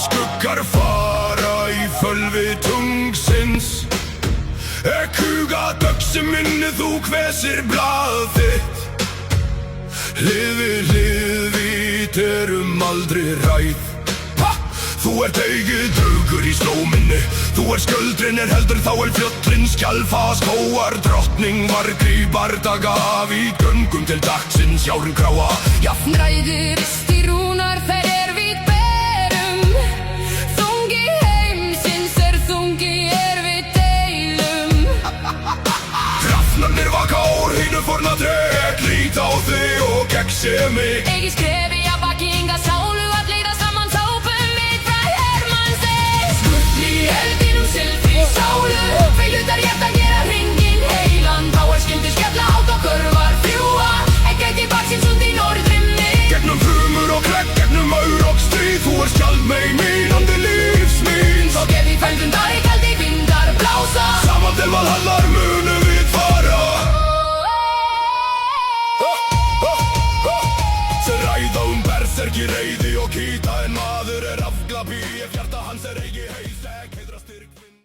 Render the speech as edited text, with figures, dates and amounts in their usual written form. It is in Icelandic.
skuggar fara í fölvi tungsins. Kuga dögsi minni þú hvesir blað þitt. Hlið við hlið vít aldrei ræð. Þú eigið draugur í slóminni. Þú skjöldrin heldur þá fjöllin skjálfa skóar. Drottning margri bardaga við göngum til dagsins járn gráa. Jafnræði risti rúnar þær við berum. Þungi heimsins þungi við deilum. Drafnarnir vaka úr hínu forna dreg. Lít á þig og gegsi mig. Ekki skrefi að baki enga sálu að leiða saman sápum mitt frá hermannsins. Skutt í eldinum silfri sálu. Feilutar hjarta gera hringinn heilan. Þá skildi skella átt og körvar fljúa. Ekkert í baksins und í norðrimni. Gegnum frumur og klegg, gegnum aur og stríð. Þú skjald mei mig.